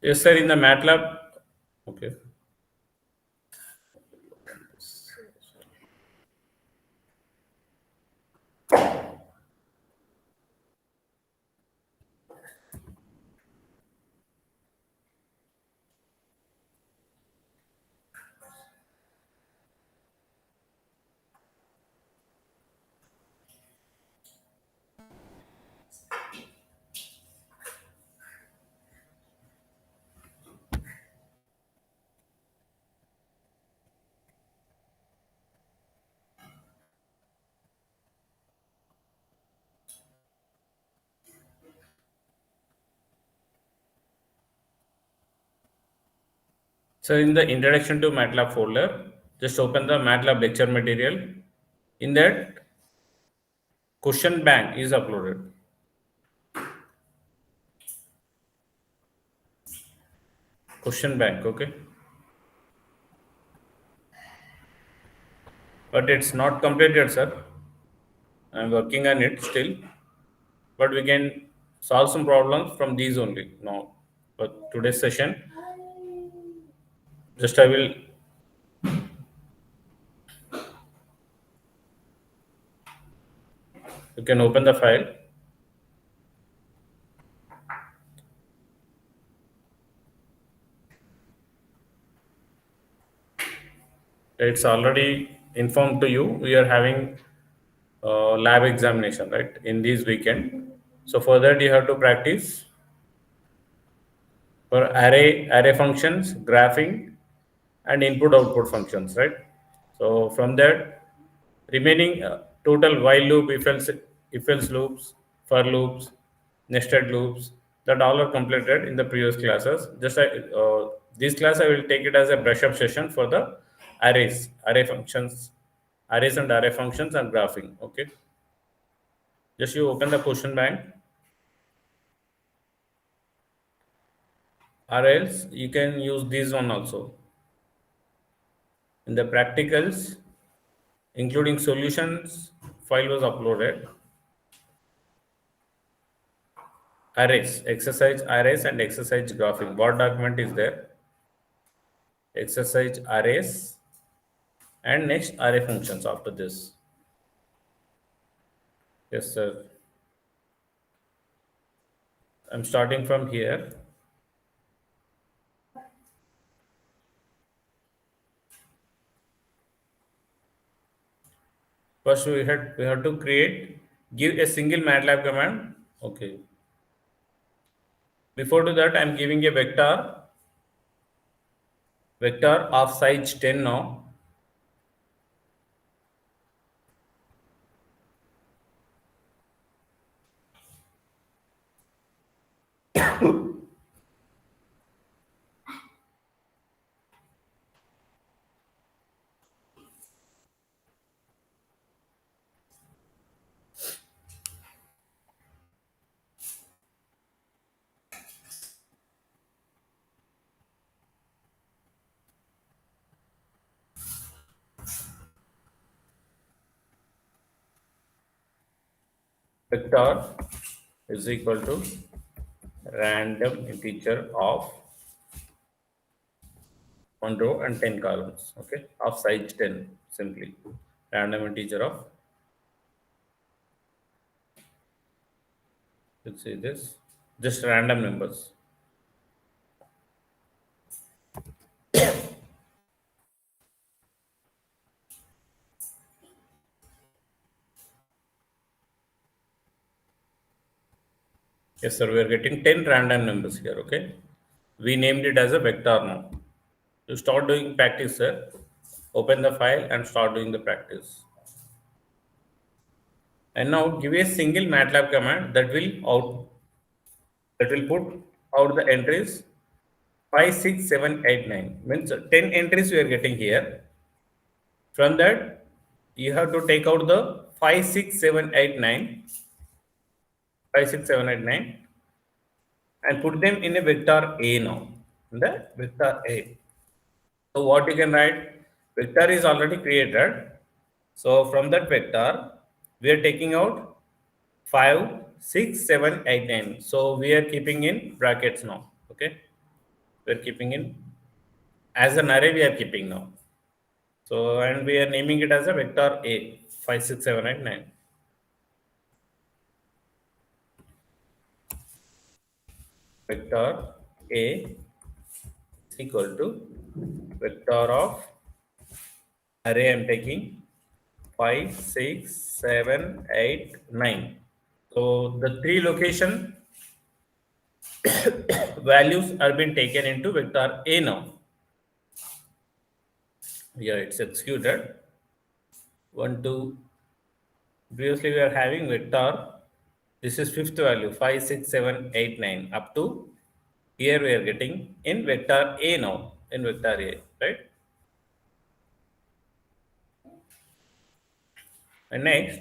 Yes, sir, in the MATLAB. Okay. So in the introduction to MATLAB folder, just open the MATLAB lecture material. In that, question bank is uploaded. Question bank, okay. But it's not completed, sir. I'm working on it still. But we can solve some problems from these only now. But today's session, just I will. You can open the file. It's already informed to you. We are having lab examination, right, in this weekend. So for that, you have to practice for array functions, graphing, and input output functions, right? So from that, remaining total while loop, if else loops, for loops, nested loops, that all are completed in the previous classes. This class I will take it as a brush up session for the array functions, arrays and array functions and graphing. Okay, just you open the question bank, or else you can use this one also. In the practicals, including solutions, file was uploaded. Arrays, exercise arrays and exercise graphing. What document is there? Exercise arrays and next array functions after this. Yes, sir. I'm starting from here. First, we have to give a single MATLAB command. Okay. Before do that, I'm giving a vector of size 10 now. Vector is equal to random integer of 1 row and 10 columns. Okay, of size 10 simply. Random integer of, let's say this, just random numbers. Yes, sir, we are getting 10 random numbers here. Okay, we named it as a vector now. You start doing practice, sir. Open the file and start doing the practice. And now give a single MATLAB command that will put out the entries 5, 6, 7, 8, 9. Means 10 entries we are getting here. From that, you have to take out the 5, 6, 7, 8, 9, 5, 6, 7, 8, 9, and put them in a vector A now. In the vector A. So what you can write? Vector is already created. So from that vector, we are taking out 5, 6, 7, 8, 9. So we are keeping in brackets now. Okay. we're keeping in as an array we are keeping now. So, and we are naming it as a vector A, 5, 6, 7, 8, 9. Vector A is equal to vector of array I'm taking 5, 6, 7, 8, 9. So the three location values are being taken into vector A now. Yeah, it's executed. 1, 2. Previously we are having vector. This is fifth value 5, 6, 7, 8, 9. Up to here we are getting in vector A now. In vector A, right? And next,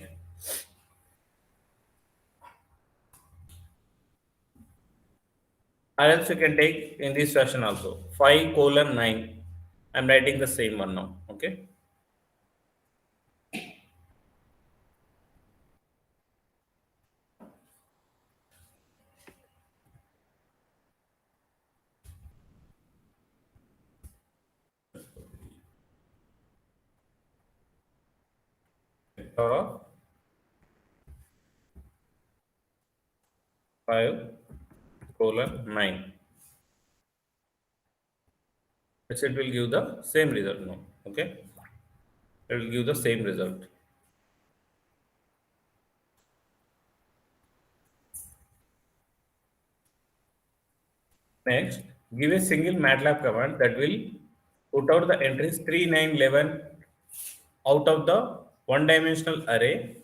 or else you can take in this fashion also 5 colon 9. I'm writing the same one now. Okay. Vector of 5 colon 9. Which it will give the same result now. Okay. It will give the same result. Next, give a single MATLAB command that will put out the entries 3, 9, 11 out of the one dimensional array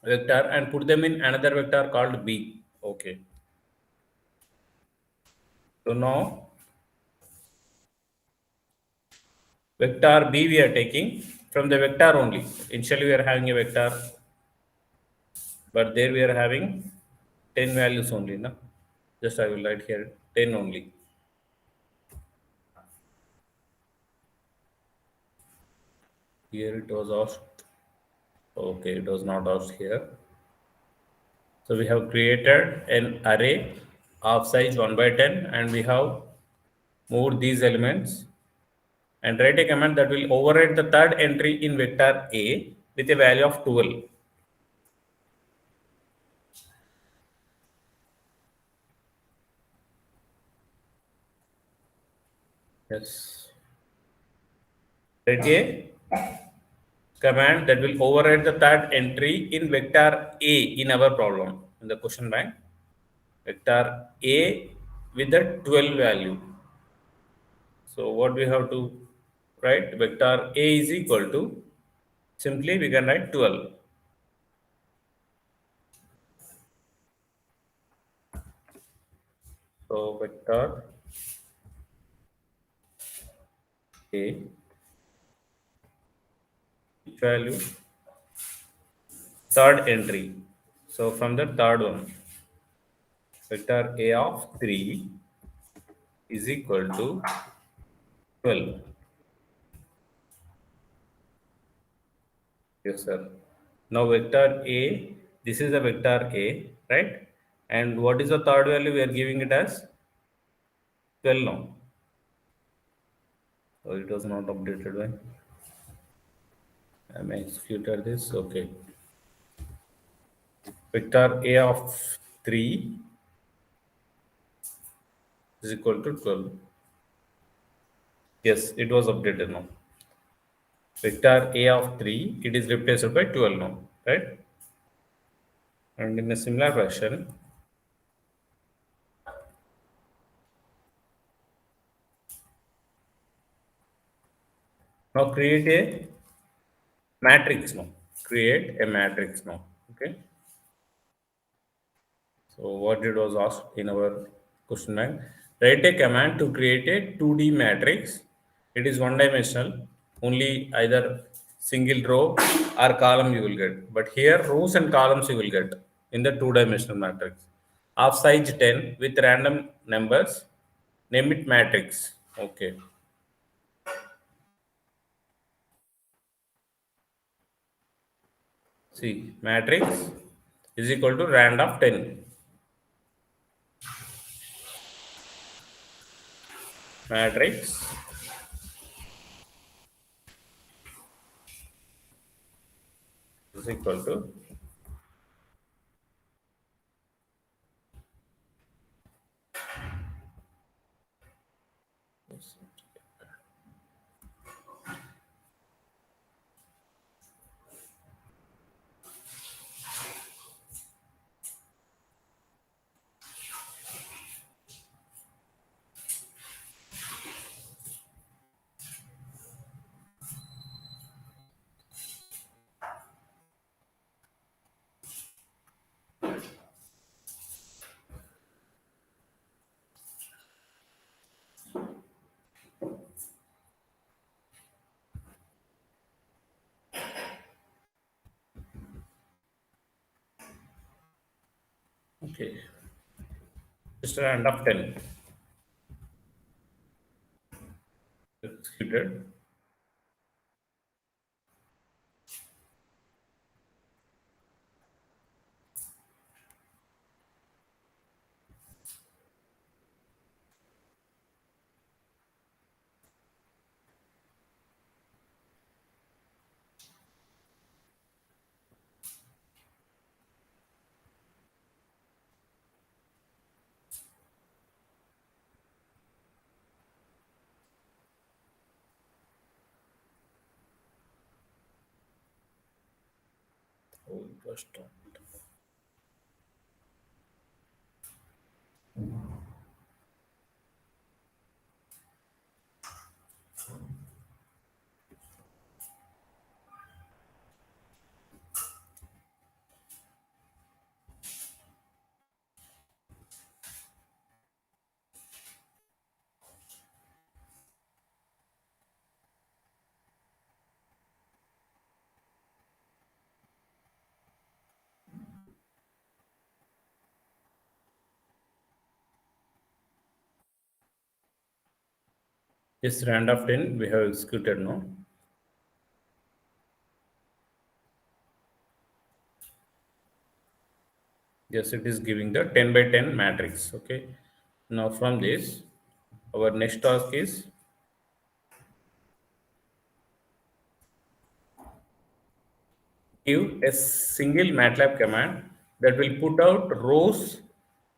vector and put them in another vector called B. Okay. So now vector B we are taking from the vector only. Initially we are having a vector, but there we are having 10 values only. No? Just I will write here 10 only. Here it was asked. Okay, it was not asked here. So we have created an array of size 1 by 10 and we have moved these elements and write a command that will override the third entry in vector A with a value of 12. Yes. Write a command that will override the third entry in vector A in our problem in the question bank. Vector A with the 12 value. So what we have to write? Vector A is equal to, simply we can write 12. So vector A value third entry. So from the third one, vector A of 3 is equal to 12. Yes, sir. Now vector A, this is the vector A, right? And what is the third value? We are giving it as 12 now. So it was not updated when I executed this. Okay. Vector A of 3 is equal to 12. Yes, it was updated now. Vector A of 3, it is replaced by 12 now, right? And in a similar fashion, now create a matrix now. Create a matrix now. Okay. So what it was asked in our question bank, write a command to create a 2D matrix. It is one dimensional, only either single row or column you will get. But here rows and columns you will get in the two-dimensional matrix of size 10 with random numbers. Name it matrix. Okay. See, matrix is equal to rand of 10. matrix is equal to okay, just a rand of 10 executed. Oh, it was stopped. This rand of 10 we have executed now. Yes, it is giving the 10 by 10 matrix. Okay. Now from this, our next task is give a single MATLAB command that will put out rows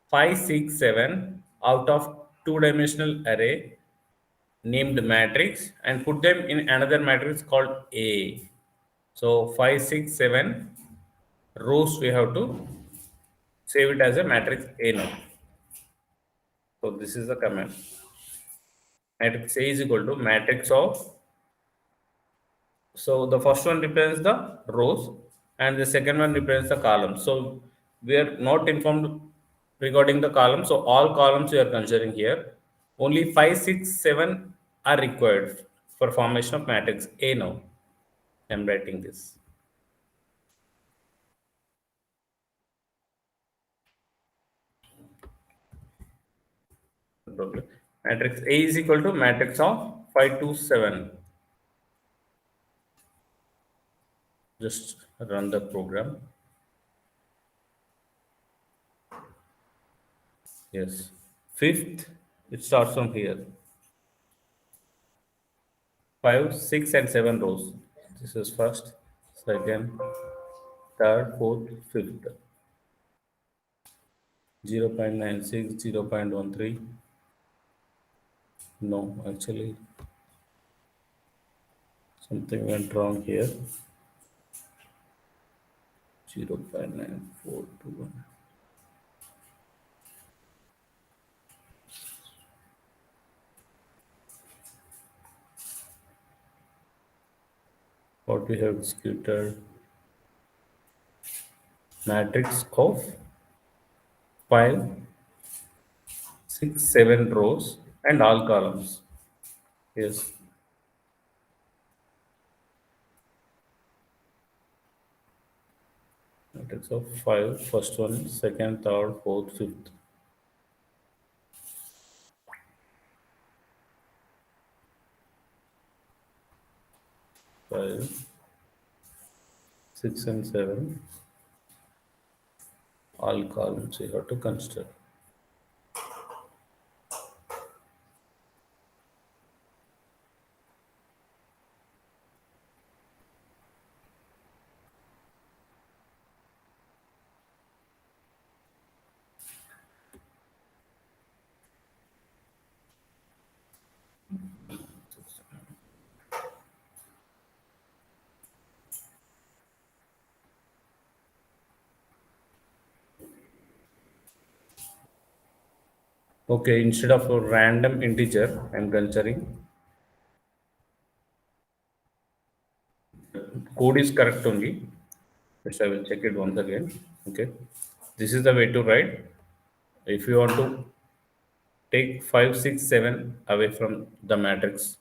5, 6, 7 out of two-dimensional array named matrix and put them in another matrix called A. So 5, 6, 7 rows we have to save it as a matrix A now. So this is the command. Matrix A is equal to matrix of, so the first one represents the rows and the second one represents the columns. So we are not informed regarding the columns. So all columns we are considering here. Only 5, 6, 7 are required for formation of matrix A now. I'm writing this. Problem. Matrix A is equal to matrix of 5 to 7. Just run the program. Yes. Fifth, it starts from here. 5, 6, and 7 rows. This is first, second, third, fourth, fifth. 0.96, 0.13. No, actually, something went wrong here. 0.9421. What we have executed matrix of 5, 6, 7 rows and all columns. Yes, matrix of 5, first one, second, third, fourth, fifth. 5, 6, and 7, all columns you have to consider. Okay, instead of a random integer, I'm considering code is correct only. Yes, I will check it once again. Okay, this is the way to write. If you want to take 5, 6, 7 away from the matrix,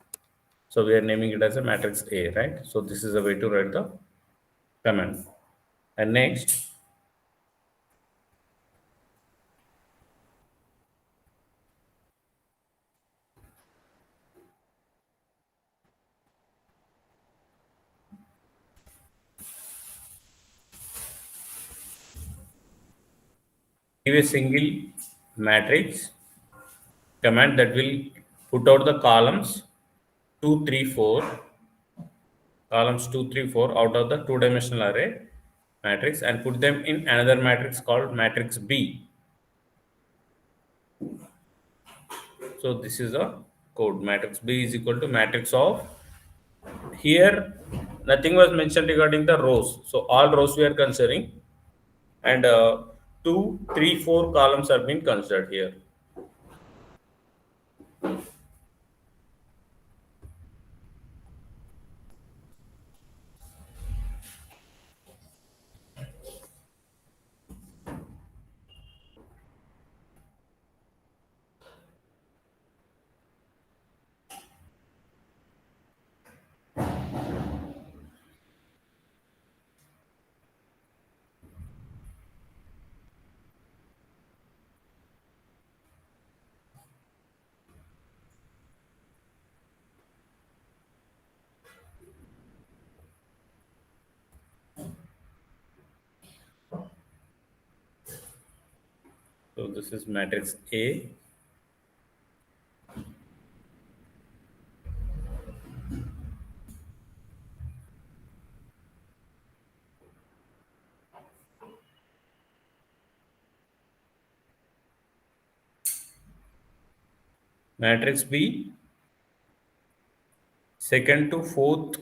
so we are naming it as a matrix A, right? So this is the way to write the command. And next, give a single matrix command that will put out the columns 2, 3, 4, columns 2, 3, 4 out of the two-dimensional array matrix and put them in another matrix called matrix B. So this is a code. Matrix B is equal to matrix of, here nothing was mentioned regarding the rows. So all rows we are considering, and 2, 3, 4 columns are being considered here. So this is matrix A. Matrix B, second to fourth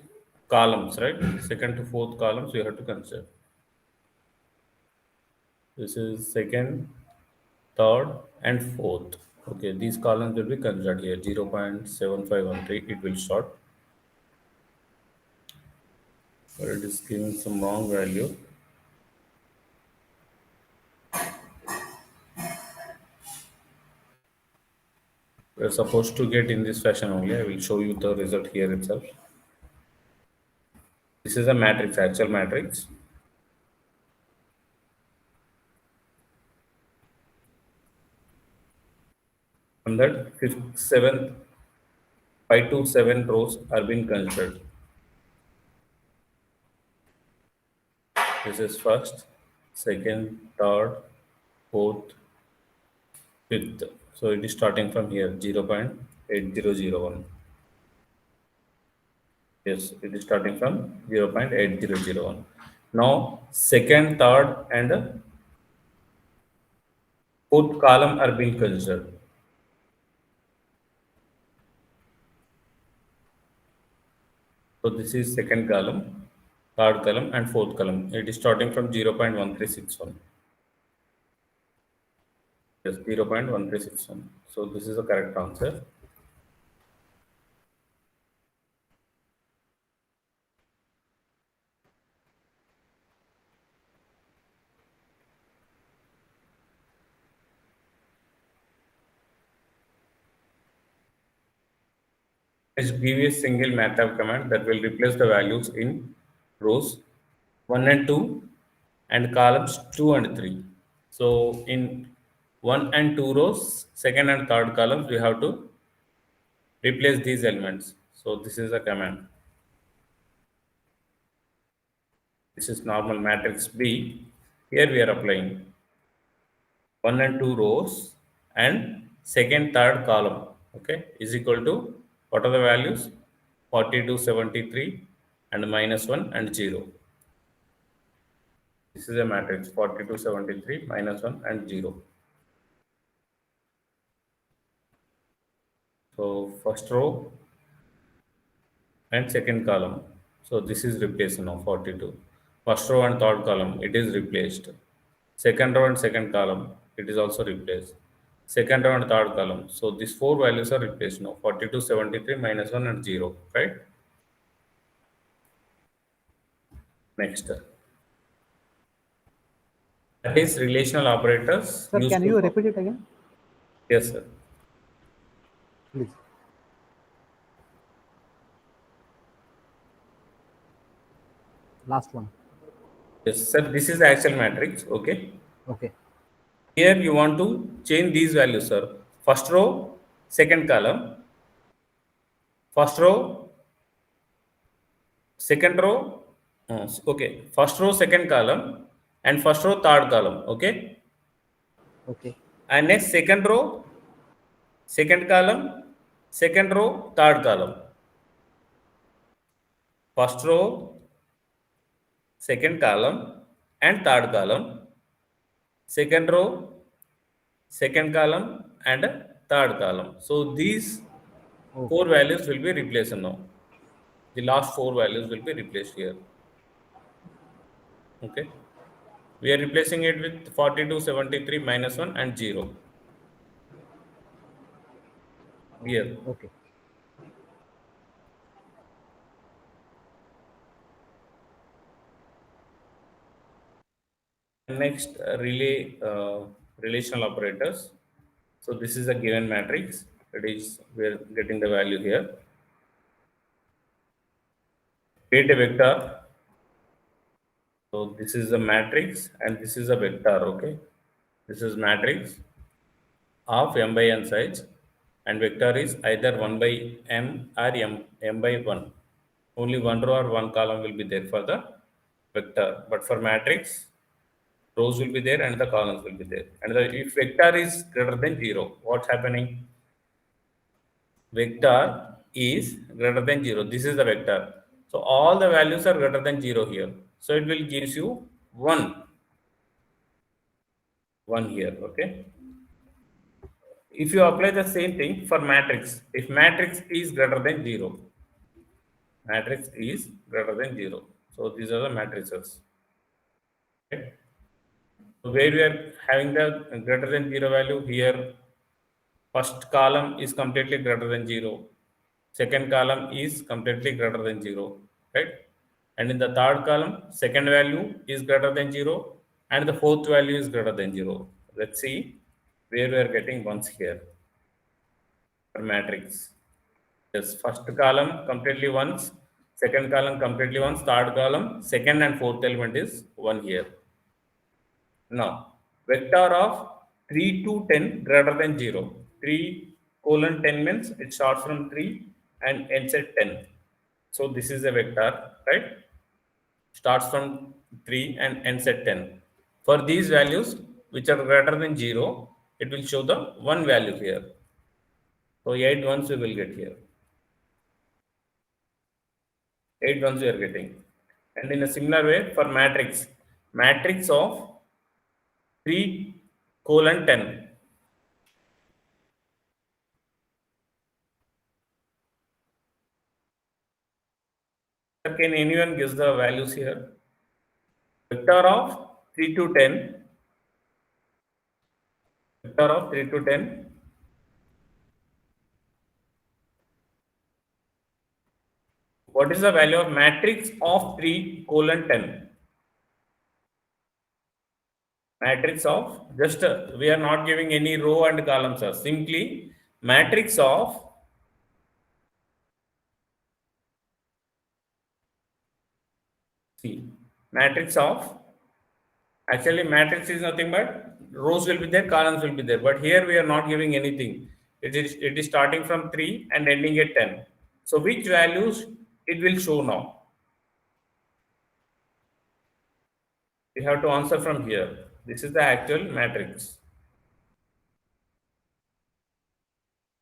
columns, right? Second to fourth columns you have to consider. This is second, third, and fourth. Okay, these columns will be considered here. 0.7513, it will short, but it is giving some wrong value. We're supposed to get in this fashion only. I will show you the result here itself. This is a matrix, actual matrix. From that, fifth, seventh, 5 to 7 rows are being considered. This is first, second, third, fourth, fifth. So it is starting from here, 0.8001. Yes, it is starting from 0.8001. Now, second, third, and fourth column are being considered. So this is second column, third column, and fourth column. It is starting from 0.1361. Yes, 0.1361. So this is the correct answer. Let's give a single MATLAB command that will replace the values in rows 1 and 2 and columns 2 and 3. So in 1 and 2 rows, second and third columns, we have to replace these elements. So this is a command. This is normal matrix B. Here we are applying 1 and 2 rows and second, third column. Okay, is equal to, what are the values? 42, 73, and minus 1 and 0. This is a matrix 42, 73, minus 1 and 0. So first row and second column. So this is replaced now, 42. First row and third column, it is replaced. Second row and second column, it is also replaced. second row and third column. So these four values are replaced now. 42, 73, minus 1 and 0, right? Next. That is relational operators Sir, used can to you form. repeat it again? Yes, sir. Please. Last one. Yes, sir. This is the actual matrix. Okay. Okay. Here you want to change these values, sir. First row, second column. First row, second row. Okay. First row, second column, and first row, third column. Okay. Okay. And next second row, second column, second row, third column. First row, second column, and third column. Second row, second column, and third column. So these four Okay. values will be replaced now. The last four values will be replaced here. Okay. We are replacing it with 42, 73, minus 1 and 0. Here. Okay. Next, relational operators. So this is a given matrix. That is, we are getting the value here. Create a vector. So this is a matrix and this is a vector. Okay. This is matrix of m by n size, and vector is either 1 by m or m by 1. Only one row or one column will be there for the vector, but for matrix, rows will be there and the columns will be there. And if vector is greater than 0, what's happening? Vector is greater than 0. This is the vector. So all the values are greater than 0 here. So it will gives you 1 here. Okay. If you apply the same thing for matrix, if matrix is greater than 0, matrix is greater than 0. So these are the matrices. Okay. So where we are having the greater than 0 value here, first column is completely greater than 0. Second column is completely greater than 0. Right? And in the third column, second value is greater than 0 and the fourth value is greater than 0. Let's see where we are getting ones here for matrix. Yes, first column completely ones, second column completely ones, third column, second and fourth element is 1 here. Now, vector of 3 to 10 greater than 0. 3 colon 10 means it starts from 3 and ends at 10. So this is a vector, right? Starts from 3 and ends at 10. For these values which are greater than 0, it will show the 1 value here. So 8 ones we will get here. 8 ones we are getting. And in a similar way for matrix, matrix of 3 colon 10. Can anyone guess the values here? Vector of 3 to 10. Vector of 3 to 10. What is the value of matrix of 3 colon 10? Matrix of, just we are not giving any row and columns, simply matrix of matrix of, actually matrix is nothing but rows will be there, columns will be there, but here we are not giving anything. It is starting from 3 and ending at 10. So which values it will show now? We have to answer from here. This is the actual matrix.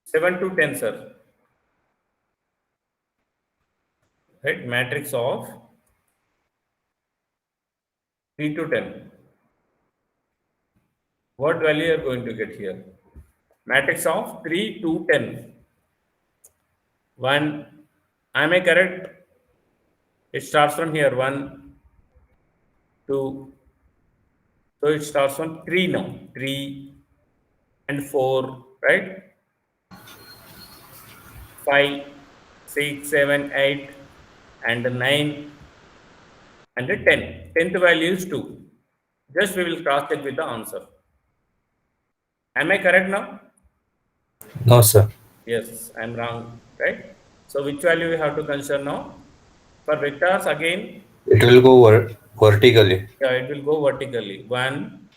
7 to 10, sir. Right? Matrix of 3 to 10. What value you are going to get here? Matrix of 3 to 10. 1. Am I correct? It starts from here. 1, 2. So it starts from 3 now. 3, and 4, right? 5, 6, 7, 8, and 9, and 10. 10th value is 2. Just we will cross check with the answer. Am I correct now? No, sir. Yes, I'm wrong, right? So which value we have to consider now? For vectors again, It will go vertically. yeah, it will go vertically. 1,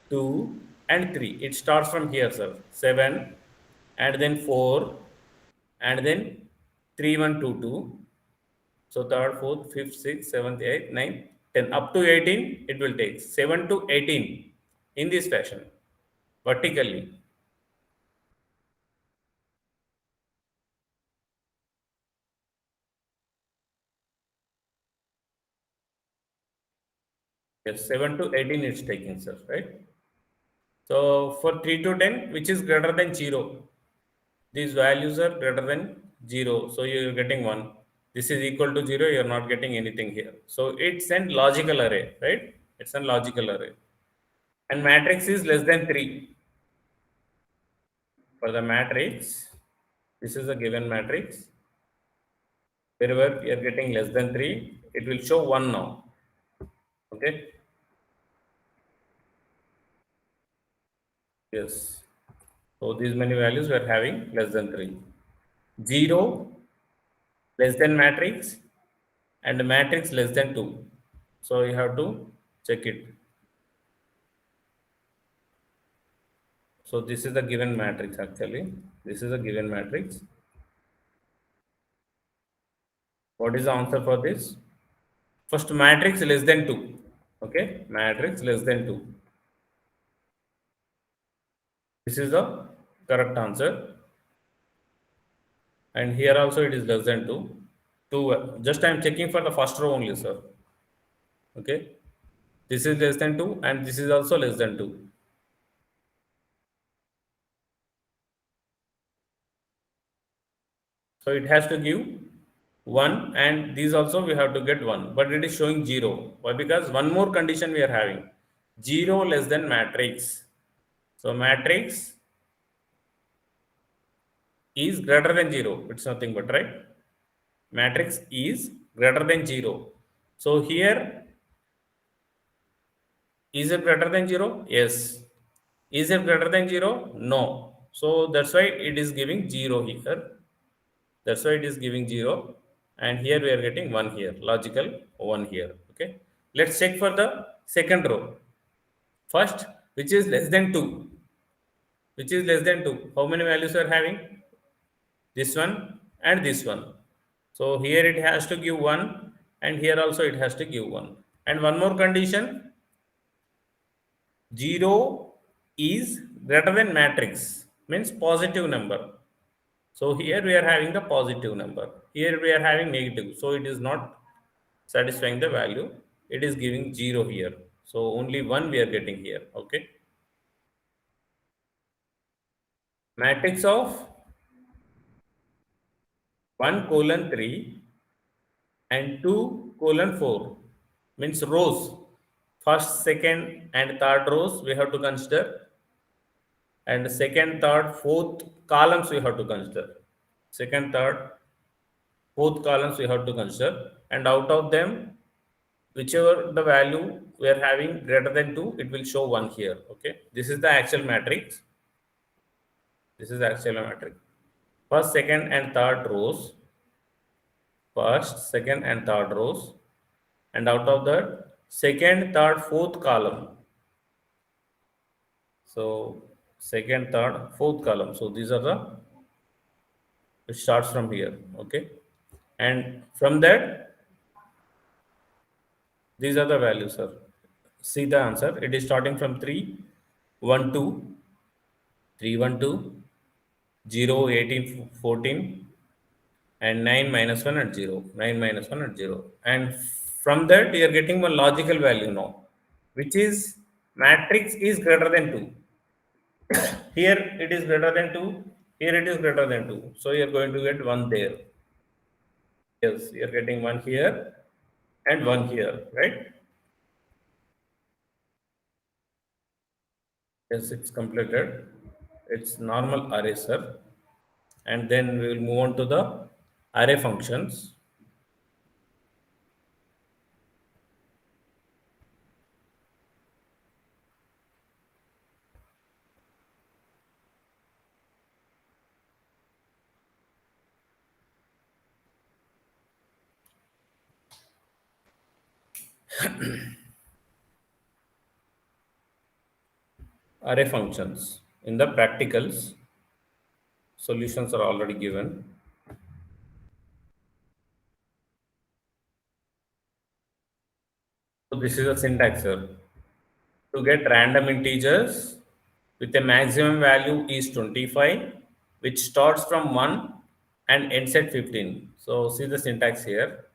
2, and 3. It starts from here, sir. 7, and then 4, and then 3, 1, 2, 2. So third, fourth, fifth, sixth, seventh, eighth, ninth, 10. Up to 18, it will take 7 to 18 in this fashion, vertically. Yes, 7 to 18 it's taking, sir, right? So for 3 to 10, which is greater than 0, these values are greater than 0. So you're getting 1. This is equal to 0, you're not getting anything here. So it's an logical array, right? It's a logical array. And matrix is less than 3. For the matrix, this is a given matrix. Wherever you are getting less than 3, it will show 1 now. Okay? Yes. So these many values we are having less than 3. 0 less than matrix and matrix less than 2. So you have to check it. So this is the given matrix actually. This is a given matrix. What is the answer for this? First matrix less than 2. Okay? Matrix less than 2. This is the correct answer. And here also it is less than 2. 2. Just I am checking for the first row only, sir. Okay? This is less than 2 and this is also less than 2. So it has to give 1 and these also we have to get 1. But it is showing 0. Why? Because one more condition we are having. 0 less than matrix. So matrix is greater than 0. It's nothing but, right? Matrix is greater than 0. So here, is it greater than 0? Yes. Is it greater than 0? No. So that's why it is giving 0 here. That's why it is giving 0. And here we are getting 1 here. Logical 1 here. Okay. Let's check for the second row. First, which is less than 2. Which is less than 2. How many values are having? This one and this one. So here it has to give 1 and here also it has to give 1. And one more condition, 0 is greater than matrix, means positive number. So here we are having the positive number. Here we are having negative. So it is not satisfying the value. It is giving 0 here. So only 1 we are getting here. Okay. Matrix of 1 colon 3 and 2 colon 4 means rows. First, second, and third rows we have to consider, and second, third, fourth columns we have to consider. Second, third, fourth columns we have to consider, and out of them, whichever the value we are having greater than 2, it will show 1 here. Okay, this is the actual matrix. This is the actual matrix. First, second, and third rows. First, second, and third rows, and out of that, second, third, fourth column. So second, third, fourth column. So these are the, it starts from here. Okay, and from that, these are the values, sir. See the answer. It is starting from 3, 1, 2, 3, 1, 2, 0, 18, 14, and 9 minus 1 at 0. 9 minus 1 at 0. And from that, you are getting one logical value now, which is matrix is greater than 2. Here it is greater than 2. Here it is greater than 2. So you are going to get 1 there. Yes, you are getting 1 here and 1 here, right? Yes, it's completed. It's normal array, sir. And then we will move on to the array functions. Array functions. In the practicals, solutions are already given. So this is a syntax, sir. To get random integers with a maximum value is 25, which starts from 1 and ends at 15. So see the syntax here.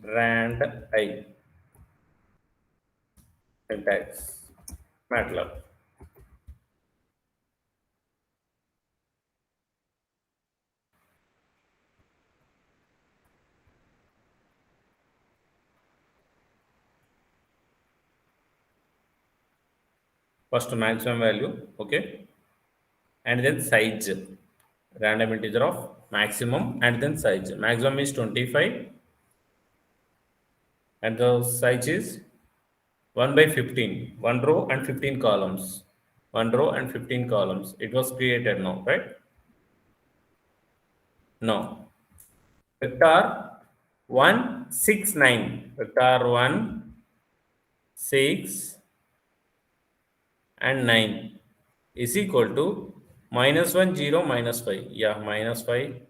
Rand I syntax MATLAB. First maximum value, okay, and then size, random integer of maximum and then size. Maximum is 25 and the size is 1 by 15, one row and 15 columns. One row and 15 columns. It was created now, right? No. Vector 169. Vector 1, 6 and 9 is equal to -1, 0, -5. Yeah, -5,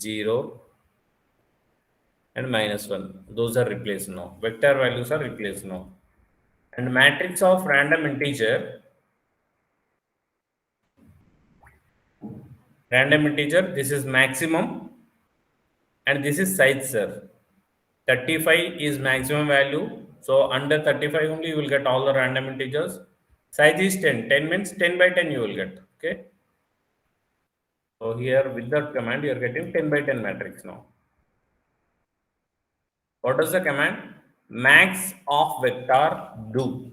0 and -1. Those are replaced now. Vector values are replaced now. And matrix of random integer, this is maximum and this is size, sir. 35 is maximum value. So under 35 only you will get all the random integers. Size is 10. 10 means 10 by 10 you will get. Okay. So here with that command you are getting 10 by 10 matrix now. What does the command? Max of vector do.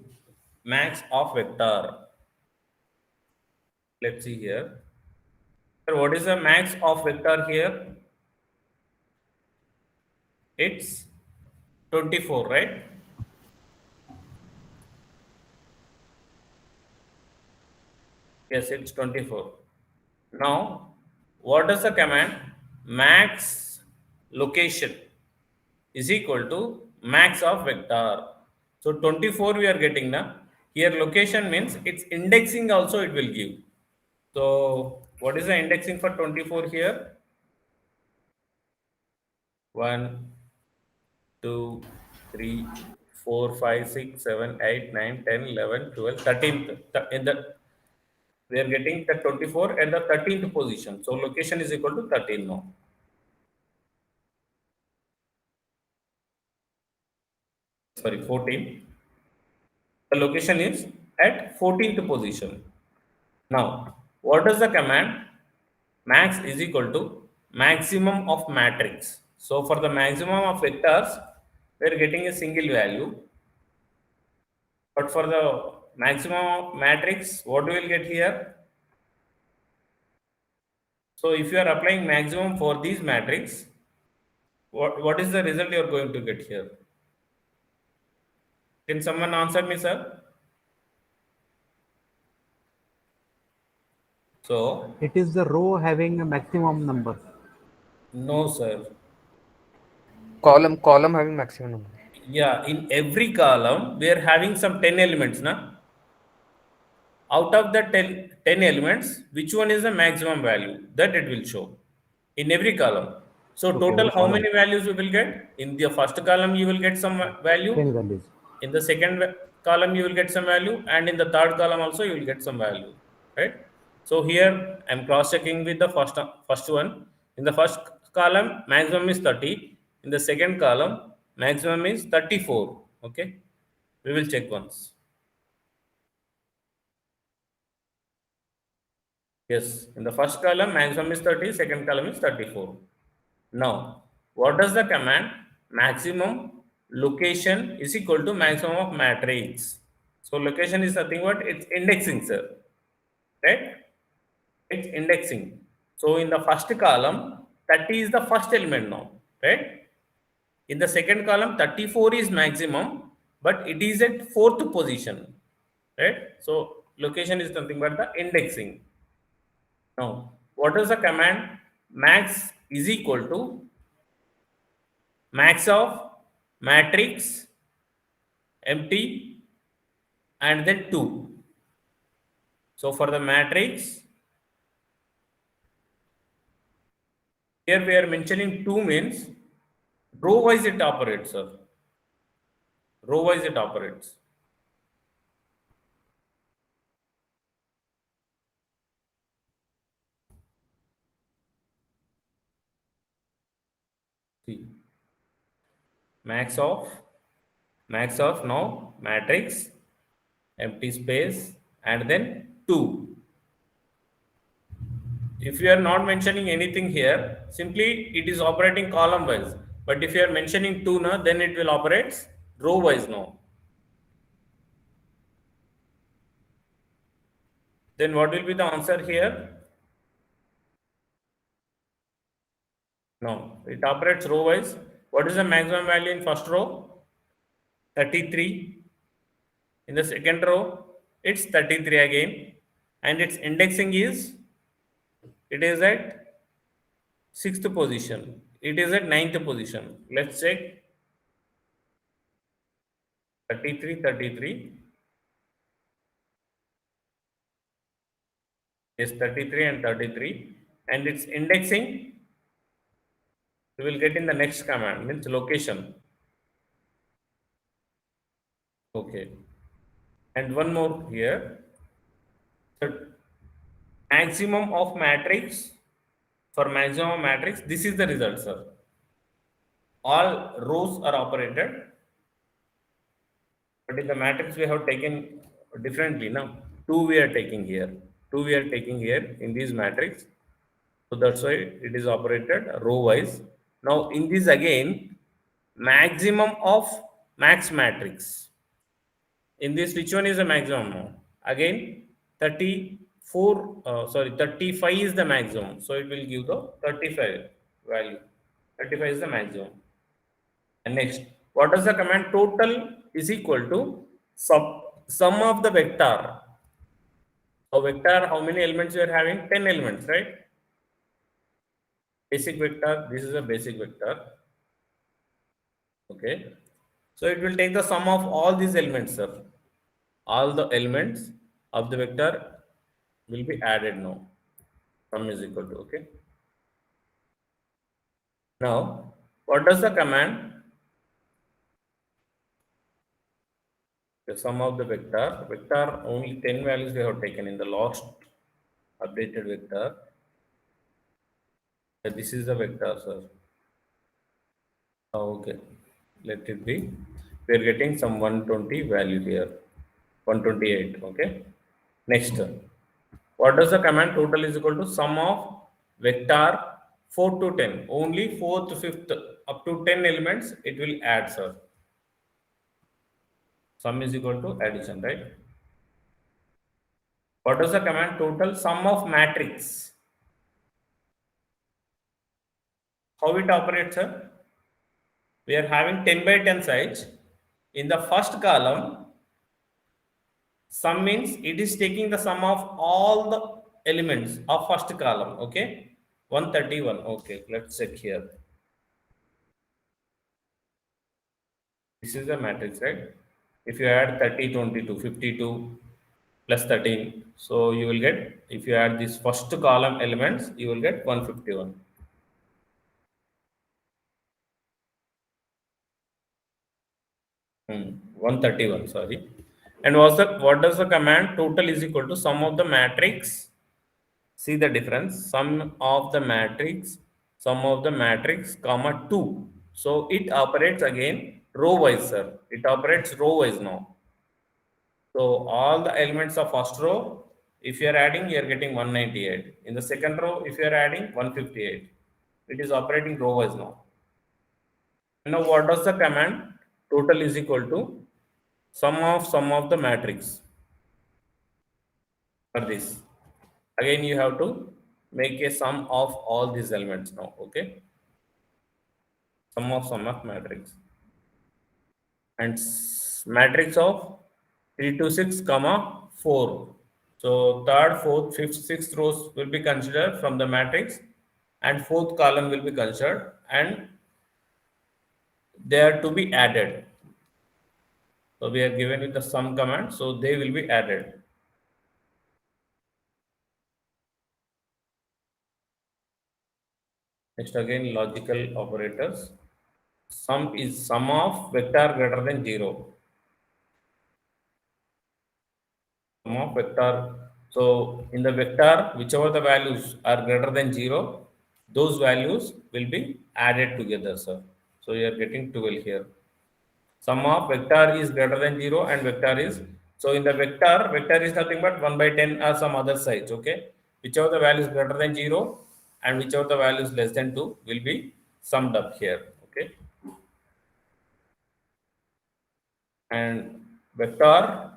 Max of vector. Let's see here. So what is the max of vector here? It's 24, right? Yes, it's 24. Now, what does the command? Max location is equal to max of vector. So 24 we are getting now. Here location means its indexing also it will give. So what is the indexing for 24 here? 1, 2, 3, 4, 5, 6, 7, 8, 9, 10, 11, 12, 13th. In the we are getting the 24 at the 13th position. So location is equal to 13 now. Sorry, 14. The location is at 14th position. Now, what does the command? Max is equal to maximum of matrix. So for the maximum of vectors, we are getting a single value. But for the maximum of matrix, what we will get here? So if you are applying maximum for these matrix, what is the result you are going to get here? Can someone answer me, sir? So, It is the row having a maximum number. no, sir. Column having maximum number. Yeah, in every column, we are having some 10 elements, na? Out of the 10 elements, which one is the maximum value? That it will show in every column. So, Okay, total every how column. many values we will get? In the first column, you will get some value. 10 values. In the second column, you will get some value. And in the third column also, you will get some value, right? So, here I am cross-checking with the first one. In the first column, maximum is 30. In the second column, maximum is 34. Okay. We will check once. Yes, in the first column, maximum is 30, second column is 34. Now, what does the command? Maximum location is equal to maximum of matrix. So location is nothing but it's indexing, sir. Right? It's indexing. So in the first column, 30 is the first element now. Right? In the second column, 34 is maximum, but it is at fourth position. Right? So location is nothing but the indexing. Now, what is the command? Max is equal to max of matrix empty and then 2. So for the matrix, here we are mentioning 2 means row wise it operates, sir. Row wise it operates. See, max of now matrix empty space and then 2. If you are not mentioning anything here, simply it is operating column wise. But if you are mentioning 2 now, then it will operate row wise now. Then what will be the answer here? No, it operates row wise. What is the maximum value in first row? 33. In the second row, it's 33 again. And its indexing is, it is at sixth position. It is at ninth position. Let's check 33, 33. Yes, 33 and 33. And its indexing, we will get in the next command, means location. Okay. And one more here. So maximum of matrix, for maximum matrix, this is the result, sir. All rows are operated, but in the matrix we have taken differently now. 2 we are taking here. 2 we are taking here in this matrix. So that's why it is operated row wise. Now in this again, maximum of max matrix. In this, which one is the maximum now? Again, 34, 35 is the maximum. So it will give the 35 value. 35 is the maximum. And next, what is the command? Total is equal to sum of the vector. So vector, how many elements you are having? 10 elements, right? Basic vector, this is a basic vector. Okay. So it will take the sum of all these elements, sir. All the elements of the vector will be added now. Sum is equal to, okay. Now, what does the command? The sum of the vector only 10 values we have taken in the last updated vector. This is the vector, sir. Okay, let it be. We are getting some 120 value here, 128. Okay. Next, what does the command? Total is equal to sum of vector 4 to 10. Only 4th, 5th, up to 10 elements it will add, sir. Sum is equal to addition, right? What is the command? Total sum of matrix. How it operates, sir? We are having 10 by 10 size. In the first column, sum means it is taking the sum of all the elements of first column. Okay, 131. Okay, let's check here. This is the matrix, right? If you add 30, 22, 52 plus 13, so you will get, if you add this first column elements, you will get 151. 131, sorry. And what does the command? Total is equal to sum of the matrix. See the difference? Sum of the matrix, comma 2. So it operates again row wise, sir. It operates row wise now. So all the elements of first row, if you are adding, you are getting 198. In the second row, if you are adding 158, it is operating row wise now. Now what does the command? Total is equal to sum of the matrix for this. Again, you have to make a sum of all these elements now. Okay, sum of matrix and matrix of 3 to 6 comma 4. So third, fourth, fifth, sixth rows will be considered from the matrix, and fourth column will be considered, and they are to be added. So we are given with the sum command, so they will be added. Next, again, logical operators. Sum is sum of vector greater than 0. Sum of vector. So in the vector, whichever the values are greater than 0, those values will be added together, sir. So you are getting 12 here. Sum of vector is greater than 0 and vector is, so in the vector is nothing but 1 by 10 or some other size. Okay, whichever the value is greater than 0 and whichever the value is less than 2 will be summed up here. Okay, and vector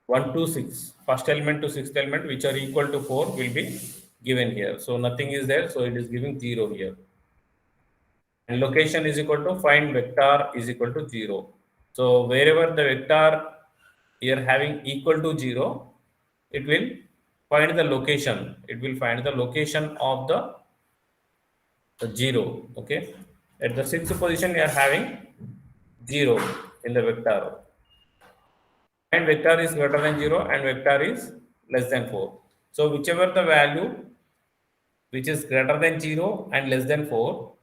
1 to 6, first element to sixth element, which are equal to 4, will be given here. So nothing is there, so it is giving 0 here. And location is equal to find vector is equal to 0. So wherever the vector you are having equal to 0, it will find the location. It will find the location of the 0. Okay, at the sixth position you are having 0 in the vector, and vector is greater than 0 and vector is less than 4. So whichever the value which is greater than 0 and less than 4,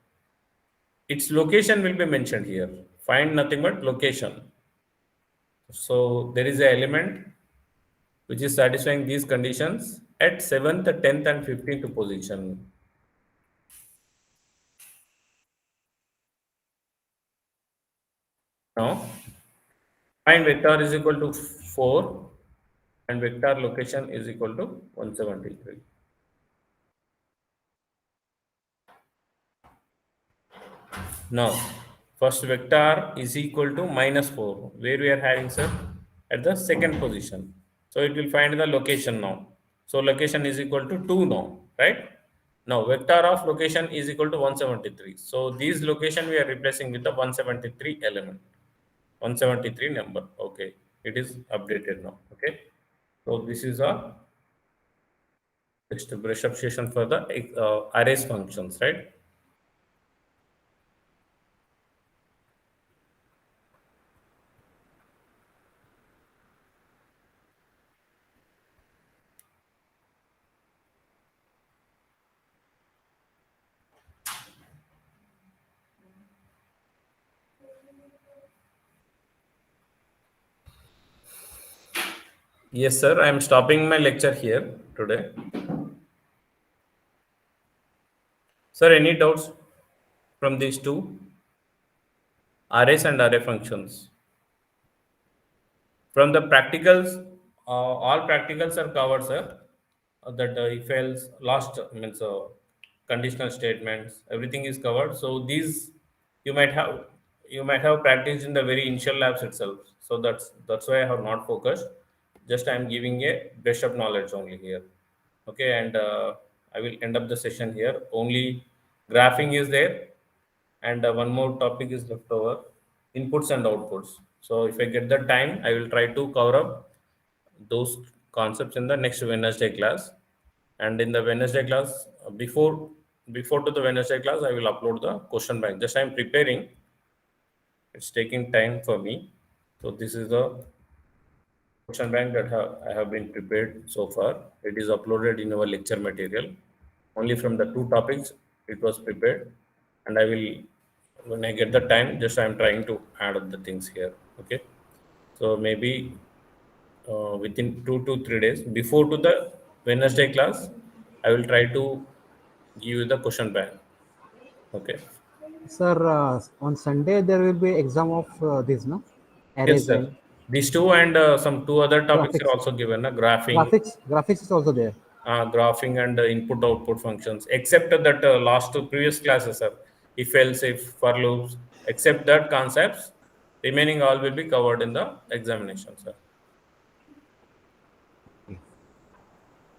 its location will be mentioned here. Find nothing but location. So there is an element which is satisfying these conditions at 7th, 10th and 15th position. Now find vector is equal to 4 and vector location is equal to 173. Now first vector is equal to minus 4, where we are having, sir, at the second position. So it will find the location now. So location is equal to 2 now, right? Now vector of location is equal to 173. So these location we are replacing with the 173 element, 173 number. Okay, it is updated now. Okay, so this is a just a brush up session for the arrays functions, right? Yes, sir. I am stopping my lecture here today. Sir, any doubts from these two? Arrays and array functions. From the practicals, all practicals are covered, sir. That if else, last means conditional statements, everything is covered. So these you might have practiced in the very initial labs itself. So that's why I have not focused. Just I am giving a brush up knowledge only here. Okay, and I will end up the session here. Only graphing is there, and one more topic is left over, inputs and outputs. So if I get the time, I will try to cover up those concepts in the next Wednesday class. And in the Wednesday class, before to the Wednesday class, I will upload the question bank. Just I'm preparing. It's taking time for me. So this is the question bank that I have been prepared so far. It is uploaded in our lecture material. Only from the two topics it was prepared, and I will, when I get the time, just I'm trying to add up the things here. Okay, so maybe within 2 to 3 days before to the Wednesday class, I will try to give you the question bank. Okay. Sir, on Sunday there will be exam of this, no? Yes, Arrays sir. and These two and some two other topics are graphics. also given. Graphing, Graphics is also there. graphing and input output functions. Except that last two previous classes, sir. If else, if for loops, except that concepts, Remaining all will be covered in the examination, sir.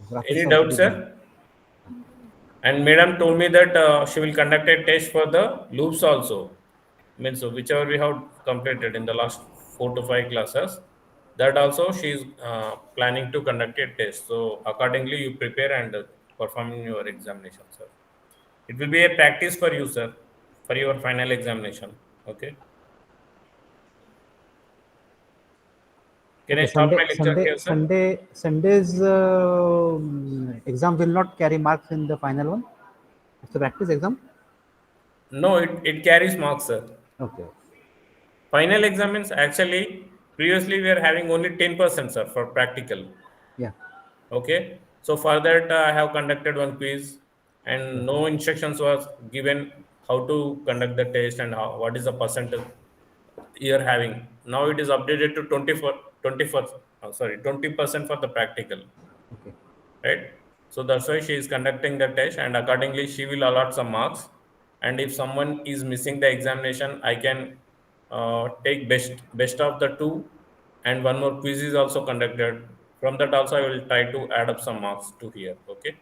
Graphics Any also doubt, be there. sir? And madam told me that she will conduct a test for the loops also. Means whichever we have completed in the last 4 to 5 classes, that also she is planning to conduct a test. So accordingly, you prepare and perform in your examination, sir. It will be a practice for you, sir, for your final examination. Okay. Can I Okay, stop my lecture here, sir? Sunday's exam will not carry marks in the final one. It's a practice exam. No, it carries marks, sir. Okay. Final exam means actually previously we are having only 10%, sir, for practical. Yeah. Okay. So for that I have conducted one quiz and Okay. no instructions was given how to conduct the test and how, what is the percentage you are having. Now it is updated to 20% for the practical, Okay. right? So that's why she is conducting the test and accordingly she will allot some marks. And if someone is missing the examination, I can take best of the two, and one more quiz is also conducted. From that also, I will try to add up some marks to here. Okay.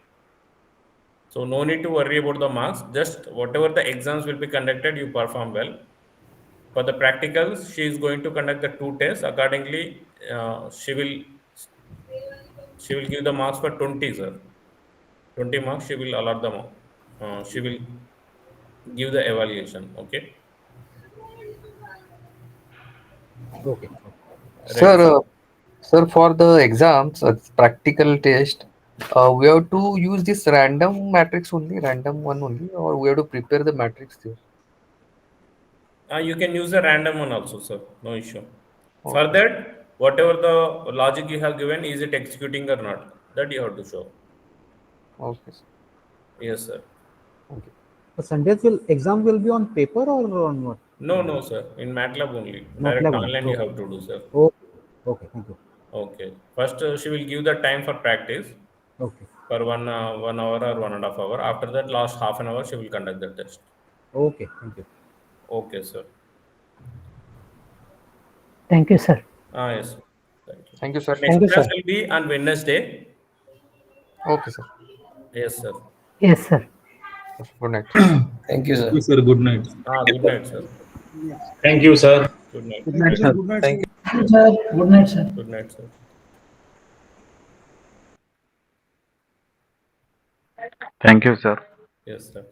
So no need to worry about the marks. Just whatever the exams will be conducted, you perform well. For the practicals, she is going to conduct the two tests. Accordingly, she will give the marks for 20, sir. 20 marks she will allot them. She will give the evaluation. Okay. Okay. Sir, Ready, sir? sir, for the exams, practical test, we have to use this random matrix only, random one only, or we have to prepare the matrix there. You can use a random one also, sir. No issue. For Okay, sir. that, whatever the logic you have given, is it executing or not? That you have to show. Okay, sir. Yes, sir. Okay. So Sunday's exam will be on paper or on what? No, no, sir. In MATLAB only. Direct MATLAB only. online you Okay. have to do, sir. Okay. Okay. Thank you. Okay. First, she will give the time for practice Okay. for 1 hour or 1.5 hour. After that, last half an hour, she will conduct the test. Okay. Thank you. Okay, sir. Thank you, sir. Yes, sir. Thank you. Thank you, The sir. next Thank you, class sir. will be on Wednesday. Okay, sir. Yes, sir. Yes, sir. Good night. Thank you, Thank sir. you, sir. Good night. Good night, sir. Thank you, sir. Good night. Good night, sir. Thank you. Sir, good night, sir. Good night, sir. Thank you, sir. Yes, sir.